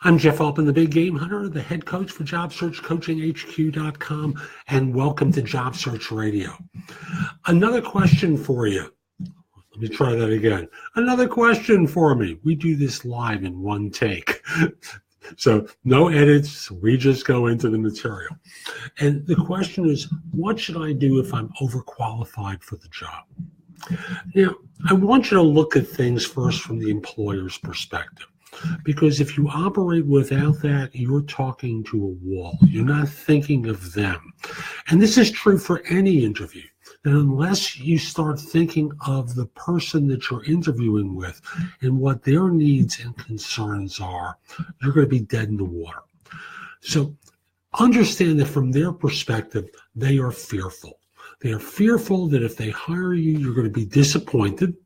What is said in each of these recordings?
I'm Jeff Altman, the Big Game Hunter, the head coach for JobSearchCoachingHQ.com, and welcome to Job Search Radio. Another question for you. Let me try that again. Another question for me. We do this live in one take. So no edits, we just go into the material. And the question is, what should I do if I'm overqualified for the job? Now, I want you to look at things first from the employer's perspective. Because if you operate without that, you're talking to a wall. You're not thinking of them. And this is true for any interview. And unless you start thinking of the person that you're interviewing with and what their needs and concerns are, you're going to be dead in the water. So understand that from their perspective, they are fearful. They are fearful that if they hire you, you're going to be disappointed,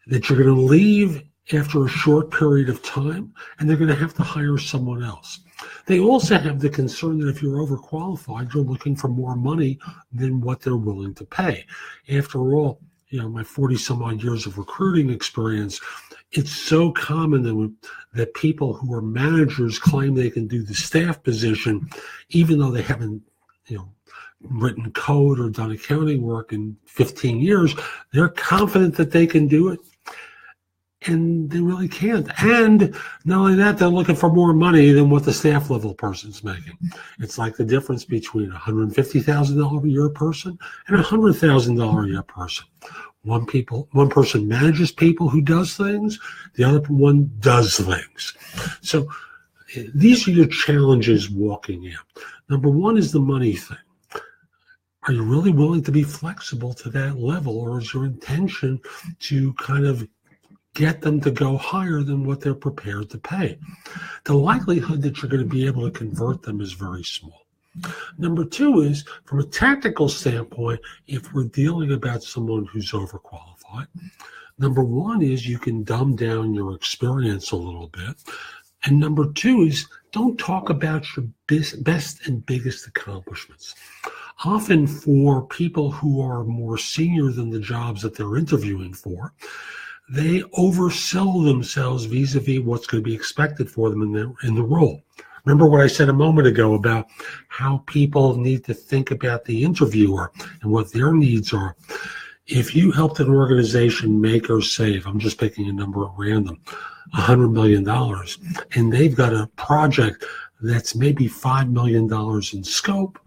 that you're going to leave after a short period of time, and they're going to have to hire someone else. They also have the concern that if you're overqualified, you're looking for more money than what they're willing to pay. After all, my 40-some-odd years of recruiting experience, it's so common that people who are managers claim they can do the staff position, even though they haven't, written code or done accounting work in 15 years. They're confident that they can do it. And they really can't. And not only that, they're looking for more money than what the staff level person's making. It's like the difference between a $150,000 a year person and a $100,000 a year person. One person manages people who does things, the other one does things. So these are your challenges walking in. Number one is the money thing. Are you really willing to be flexible to that level, or is your intention to kind of get them to go higher than what they're prepared to pay? The likelihood that you're going to be able to convert them is very small. Number two is, from a tactical standpoint, if we're dealing about someone who's overqualified, number one is you can dumb down your experience a little bit. And number two is, don't talk about your best and biggest accomplishments. Often for people who are more senior than the jobs that they're interviewing for, they oversell themselves vis-a-vis what's going to be expected for them in the role. Remember what I said a moment ago about how people need to think about the interviewer and what their needs are. If you helped an organization make or save, I'm just picking a number at random, $100 million, and they've got a project that's maybe $5 million in scope,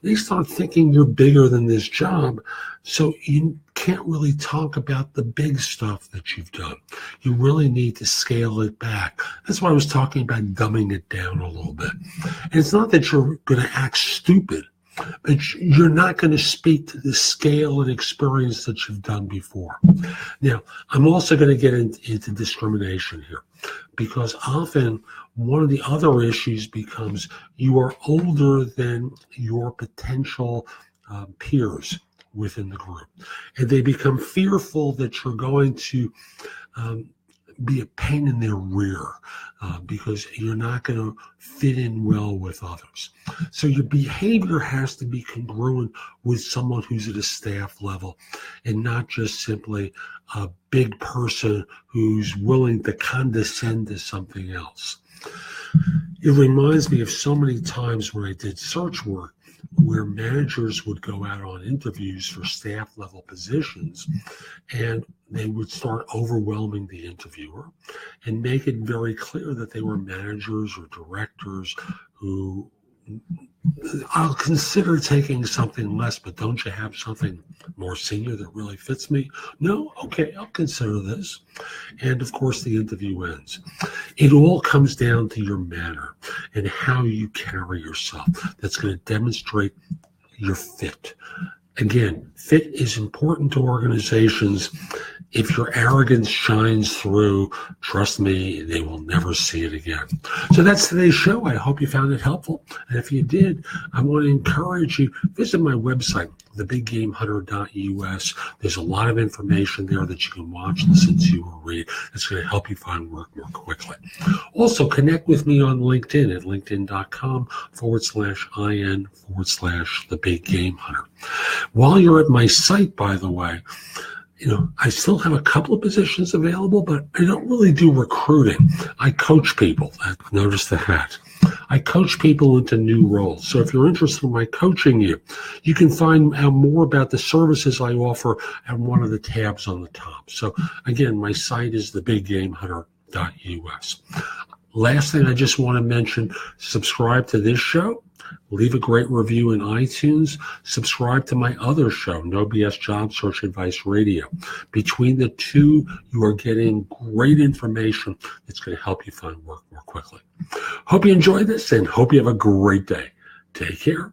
they start thinking you're bigger than this job. So you can't really talk about the big stuff that you've done. You really need to scale it back. That's why I was talking about dumbing it down a little bit. And it's not that you're going to act stupid, but you're not going to speak to the scale and experience that you've done before. Now, I'm also going to get into discrimination here, because often one of the other issues becomes you are older than your potential peers within the group. And they become fearful that you're going to be a pain in their rear because you're not going to fit in well with others. So your behavior has to be congruent with someone who's at a staff level and not just simply a big person who's willing to condescend to something else. It reminds me of so many times when I did search work where managers would go out on interviews for staff level positions, and they would start overwhelming the interviewer and make it very clear that they were managers or directors who, I'll consider taking something less, but don't you have something more senior that really fits me? No? Okay, I'll consider this. And of course, the interview ends. It all comes down to your manner and how you carry yourself. That's going to demonstrate your fit. Again, fit is important to organizations. If your arrogance shines through, trust me, they will never see it again. So that's today's show. I hope you found it helpful. And if you did, I want to encourage you, visit my website, thebiggamehunter.us. There's a lot of information there that you can watch, listen to, or read. It's going to help you find work more quickly. Also, connect with me on LinkedIn at linkedin.com/IN/thebiggamehunter. While you're at my site, by the way, I still have a couple of positions available, but I don't really do recruiting. I coach people. Notice the hat. I coach people into new roles. So if you're interested in my coaching you can find out more about the services I offer at one of the tabs on the top. So again, my site is thebiggamehunter.us. Last thing I just want to mention, subscribe to this show. Leave a great review in iTunes. Subscribe to my other show, No BS Job Search Advice Radio. Between the two, you are getting great information that's going to help you find work more quickly. Hope you enjoyed this and hope you have a great day. Take care.